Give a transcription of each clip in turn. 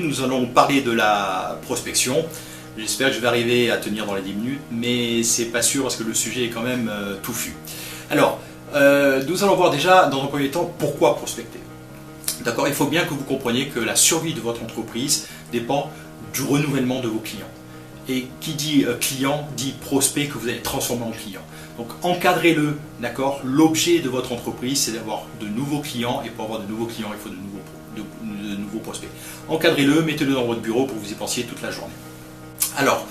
nous allons parler de la prospection. J'espère que je vais arriver à tenir dans les 10 minutes, mais c'est pas sûr parce que le sujet est quand même touffu. Alors, nous allons voir déjà dans un premier temps pourquoi prospecter. D'accord, il faut bien que vous compreniez que la survie de votre entreprise dépend du renouvellement de vos clients. Et qui dit client dit prospect que vous allez transformer en client. Donc encadrez-le, d'accord. L'objet de votre entreprise, c'est d'avoir de nouveaux clients, et pour avoir de nouveaux clients, il faut de nouveaux prospects. Encadrez-le, mettez-le dans votre bureau pour que vous y pensiez toute la journée. Alors,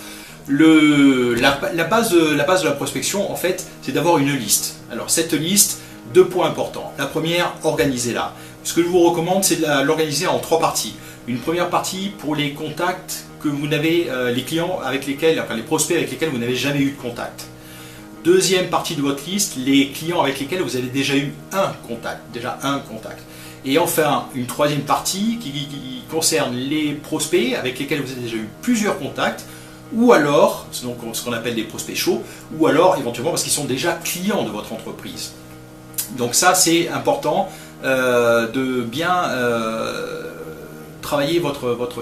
la base de la prospection, en fait, c'est d'avoir une liste. Alors cette liste, 2 points importants. La première, organisez-la. Ce que je vous recommande, c'est de l'organiser en 3 parties. Une première partie pour les contacts que vous n'avez, les clients avec lesquels, enfin les prospects avec lesquels vous n'avez jamais eu de contact. Deuxième partie de votre liste, les clients avec lesquels vous avez déjà eu un contact. Et enfin, une troisième partie qui concerne les prospects avec lesquels vous avez déjà eu plusieurs contacts, ou alors, ce qu'on appelle des prospects chauds, ou alors éventuellement parce qu'ils sont déjà clients de votre entreprise. Donc ça, c'est important de bien travailler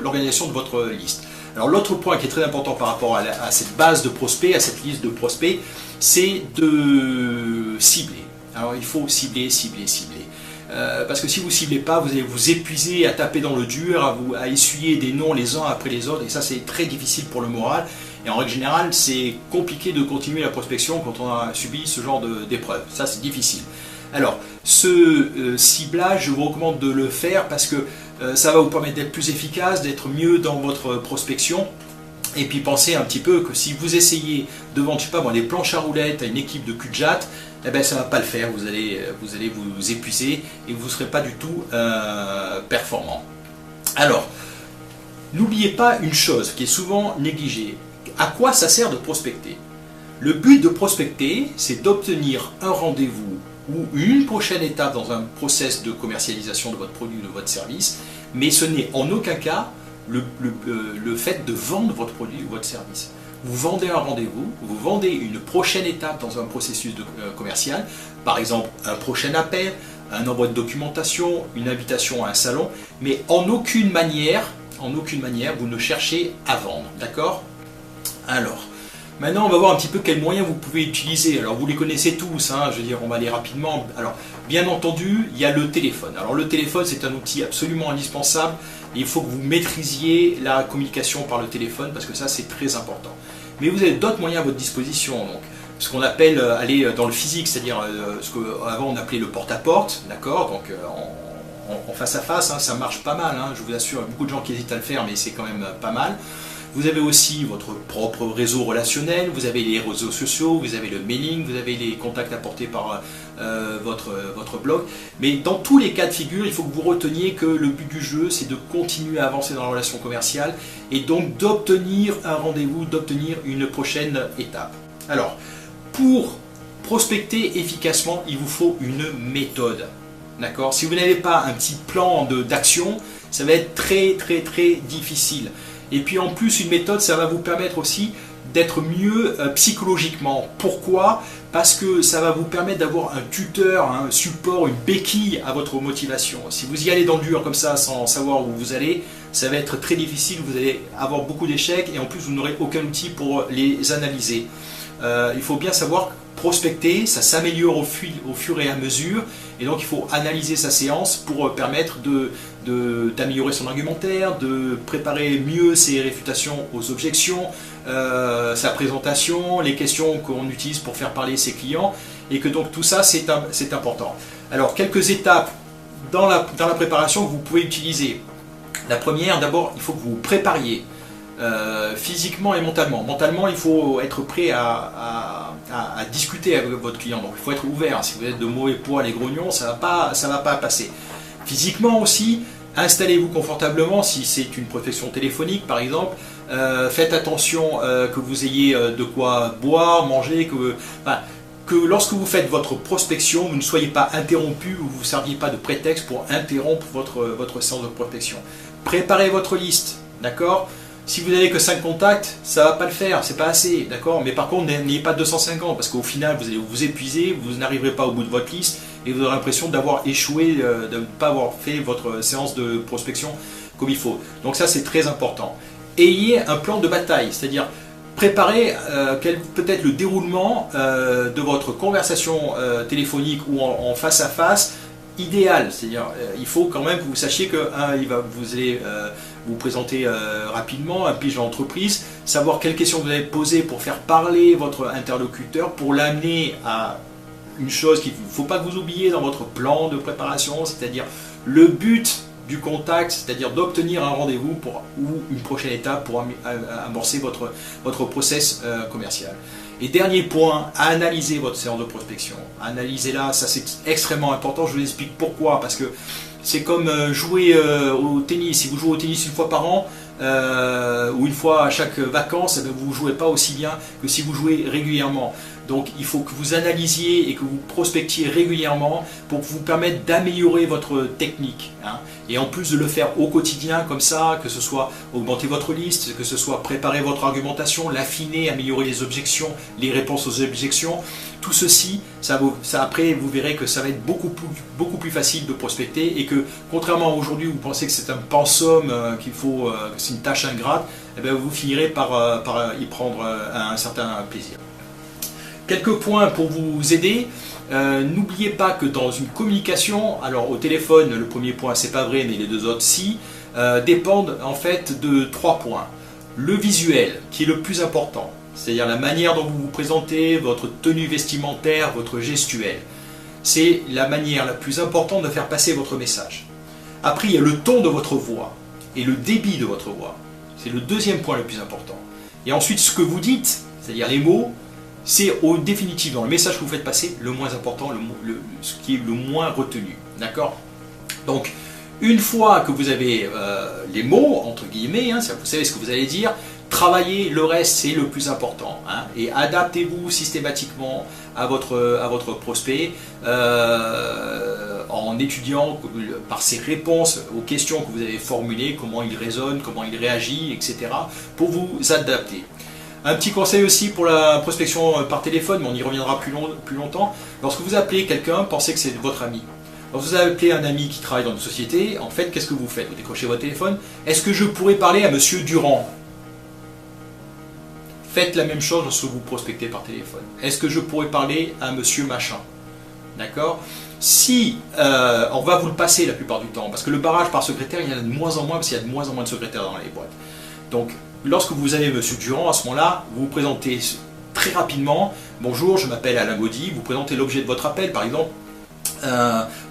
l'organisation de votre liste. Alors l'autre point qui est très important par rapport à cette base de prospects, à cette liste de prospects, c'est de cibler. Alors il faut cibler. Parce que si vous ne ciblez pas, vous allez vous épuiser à taper dans le dur, à essuyer des noms les uns après les autres, et ça c'est très difficile pour le moral. Et en règle générale, c'est compliqué de continuer la prospection quand on a subi ce genre d'épreuve. Ça c'est difficile. Alors, ce ciblage, je vous recommande de le faire parce que ça va vous permettre d'être plus efficace, d'être mieux dans votre prospection. Et puis pensez un petit peu que si vous essayez de vendre, je sais pas moi, des planches à roulettes à une équipe de cul-de-jatte, eh ben ça ne va pas le faire, vous allez vous épuiser et vous ne serez pas du tout performant. Alors, n'oubliez pas une chose qui est souvent négligée. À quoi ça sert de prospecter? Le but de prospecter, c'est d'obtenir un rendez-vous ou une prochaine étape dans un process de commercialisation de votre produit ou de votre service, mais ce n'est en aucun cas le fait de vendre votre produit ou votre service. Vous vendez un rendez-vous, vous vendez une prochaine étape dans un processus commercial, par exemple un prochain appel, un envoi de documentation, une invitation à un salon, mais en aucune manière vous ne cherchez à vendre, d'accord? Alors, maintenant, on va voir un petit peu quels moyens vous pouvez utiliser. Alors, vous les connaissez tous, hein, je veux dire, on va aller rapidement. Alors, bien entendu, il y a le téléphone. Alors, le téléphone, c'est un outil absolument indispensable. Et il faut que vous maîtrisiez la communication par le téléphone, parce que ça, c'est très important. Mais vous avez d'autres moyens à votre disposition. Donc, ce qu'on appelle aller dans le physique, c'est-à-dire ce qu'avant on appelait le porte-à-porte, d'accord? Donc, en face à face, hein, ça marche pas mal, hein, je vous assure. Il y a beaucoup de gens qui hésitent à le faire, mais c'est quand même pas mal. Vous avez aussi votre propre réseau relationnel, vous avez les réseaux sociaux, vous avez le mailing, vous avez les contacts apportés par votre blog. Mais dans tous les cas de figure, il faut que vous reteniez que le but du jeu, c'est de continuer à avancer dans la relation commerciale et donc d'obtenir un rendez-vous, d'obtenir une prochaine étape. Alors, pour prospecter efficacement, il vous faut une méthode. D'accord? Si vous n'avez pas un petit plan d'action, ça va être très difficile. Et puis en plus, une méthode, ça va vous permettre aussi d'être mieux psychologiquement. Pourquoi? Parce que ça va vous permettre d'avoir un tuteur, un support, une béquille à votre motivation. Si vous y allez dans le dur comme ça, sans savoir où vous allez, ça va être très difficile, vous allez avoir beaucoup d'échecs et en plus vous n'aurez aucun outil pour les analyser. Il faut bien savoir prospecter, ça s'améliore au fur et à mesure, et donc il faut analyser sa séance pour permettre d'améliorer son argumentaire, de préparer mieux ses réfutations aux objections, sa présentation, les questions qu'on utilise pour faire parler ses clients, et que donc tout ça c'est important. Alors quelques étapes dans la préparation que vous pouvez utiliser. La première, d'abord, il faut que vous vous prépariez. Physiquement et mentalement. Mentalement, il faut être prêt à discuter avec votre client. Donc, il faut être ouvert. Si vous êtes de mauvais poil et grognon, ça va pas passer. Physiquement aussi, installez-vous confortablement. Si c'est une prospection téléphonique, par exemple, faites attention que vous ayez de quoi boire, manger, que lorsque vous faites votre prospection, vous ne soyez pas interrompu ou vous ne serviez pas de prétexte pour interrompre votre séance de prospection. Préparez votre liste, d'accord? Si vous n'avez que 5 contacts, ça ne va pas le faire, c'est pas assez, d'accord? Mais par contre, n'ayez pas 250 parce qu'au final, vous allez vous épuiser, vous n'arriverez pas au bout de votre liste et vous aurez l'impression d'avoir échoué, de ne pas avoir fait votre séance de prospection comme il faut. Donc ça c'est très important. Ayez un plan de bataille, c'est-à-dire préparez quel peut être le déroulement de votre conversation téléphonique ou en face à face idéal. C'est-à-dire il faut quand même que vous sachiez que vous allez vous présenter rapidement, un pitch d'entreprise, savoir quelles questions vous allez poser pour faire parler votre interlocuteur, pour l'amener à une chose qu'il ne faut pas que vous oubliez dans votre plan de préparation, c'est-à-dire le but du contact, c'est-à-dire d'obtenir un rendez-vous ou une prochaine étape pour amorcer votre process commercial. Et dernier point, analysez votre séance de prospection. Analysez-la, ça c'est extrêmement important, je vous explique pourquoi, parce que c'est comme jouer au tennis. Si vous jouez au tennis une fois par an, ou une fois à chaque vacances, vous ne jouez pas aussi bien que si vous jouez régulièrement. Donc il faut que vous analysiez et que vous prospectiez régulièrement pour vous permettre d'améliorer votre technique. Et en plus de le faire au quotidien comme ça, que ce soit augmenter votre liste, que ce soit préparer votre argumentation, l'affiner, améliorer les objections, les réponses aux objections, tout ceci, après vous verrez que ça va être beaucoup plus facile de prospecter et que contrairement à aujourd'hui où vous pensez que c'est un pensum, que c'est une tâche ingrate, eh bien, vous finirez par y prendre un certain plaisir. Quelques points pour vous aider. N'oubliez pas que dans une communication, alors au téléphone, le premier point c'est pas vrai, mais les deux autres si, dépendent en fait de 3 points. Le visuel, qui est le plus important, c'est-à-dire la manière dont vous vous présentez, votre tenue vestimentaire, votre gestuelle. C'est la manière la plus importante de faire passer votre message. Après, il y a le ton de votre voix et le débit de votre voix. C'est le deuxième point le plus important. Et ensuite, ce que vous dites, c'est-à-dire les mots, c'est au définitif dans le message que vous faites passer le moins important, ce qui est le moins retenu. D'accord? Donc, une fois que vous avez les mots, entre guillemets, vous savez ce que vous allez dire, travaillez le reste, c'est le plus important. Et adaptez-vous systématiquement à votre prospect en étudiant par ses réponses aux questions que vous avez formulées, comment il raisonne, comment il réagit, etc. pour vous adapter. Un petit conseil aussi pour la prospection par téléphone, mais on y reviendra plus longtemps. Lorsque vous appelez quelqu'un, pensez que c'est votre ami. Lorsque vous appelez un ami qui travaille dans une société, en fait, qu'est-ce que vous faites? Vous décrochez votre téléphone. Est-ce que je pourrais parler à Monsieur Durand? Faites la même chose lorsque vous prospectez par téléphone. Est-ce que je pourrais parler à Monsieur Machin? D'accord? Si on va vous le passer la plupart du temps, parce que le barrage par secrétaire, il y en a de moins en moins, parce qu'il y a de moins en moins de secrétaires dans les boîtes. Donc, lorsque vous avez Monsieur Durand, à ce moment-là, vous vous présentez très rapidement. Bonjour, je m'appelle Alain Gaudy. Vous présentez l'objet de votre appel, par exemple.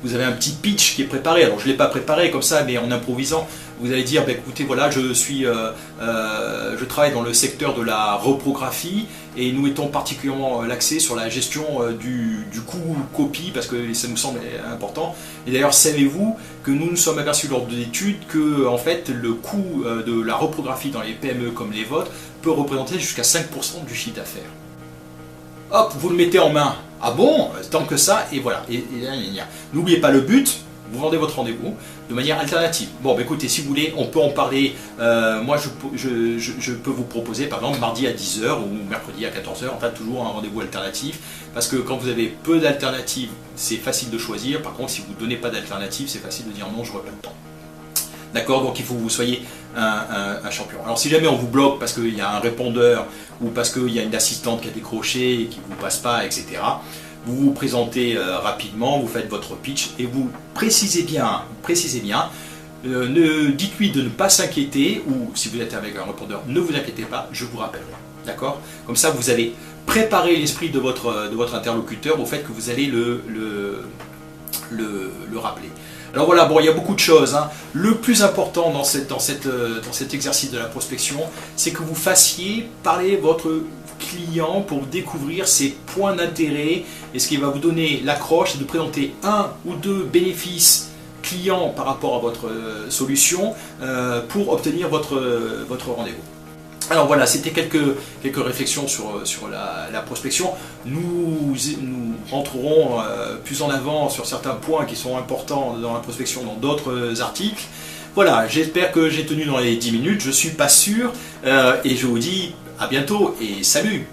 Vous avez un petit pitch qui est préparé. Alors, je ne l'ai pas préparé comme ça, mais en improvisant, vous allez dire, écoutez, voilà, je travaille dans le secteur de la reprographie et nous mettons particulièrement l'accès sur la gestion du coût copie parce que ça nous semble important. Et d'ailleurs, savez-vous que nous nous sommes aperçus lors de l'étude que en fait, le coût de la reprographie dans les PME comme les vôtres peut représenter jusqu'à 5% du chiffre d'affaires. Hop, vous le mettez en main. Ah bon? Tant que ça, et voilà. N'oubliez pas le but. Vous vendez votre rendez-vous de manière alternative. Bon, bah écoutez, si vous voulez, on peut en parler. Moi, je peux vous proposer, par exemple, mardi à 10 h ou mercredi à 14 h, en fait, toujours un rendez-vous alternatif. Parce que quand vous avez peu d'alternatives, c'est facile de choisir. Par contre, si vous ne donnez pas d'alternative, c'est facile de dire non, je n'aurai pas le temps. D'accord? Donc, il faut que vous soyez un champion. Alors, si jamais on vous bloque parce qu'il y a un répondeur ou parce qu'il y a une assistante qui a décroché et qui ne vous passe pas, etc., vous vous présentez rapidement, vous faites votre pitch et vous précisez bien, dites-lui de ne pas s'inquiéter ou si vous êtes avec un répondeur, ne vous inquiétez pas, je vous rappellerai. D'accord? Comme ça, vous allez préparer l'esprit de votre interlocuteur au fait que vous allez le rappeler. Alors voilà, bon, il y a beaucoup de choses. Le plus important dans cet exercice de la prospection, c'est que vous fassiez parler votre client pour découvrir ses points d'intérêt et ce qui va vous donner l'accroche, c'est de présenter un ou deux bénéfices clients par rapport à votre solution pour obtenir votre rendez-vous. Alors voilà, c'était quelques réflexions sur la prospection. Nous rentrerons plus en avant sur certains points qui sont importants dans la prospection dans d'autres articles. Voilà, j'espère que j'ai tenu dans les 10 minutes, je ne suis pas sûr, et je vous dis à bientôt et salut!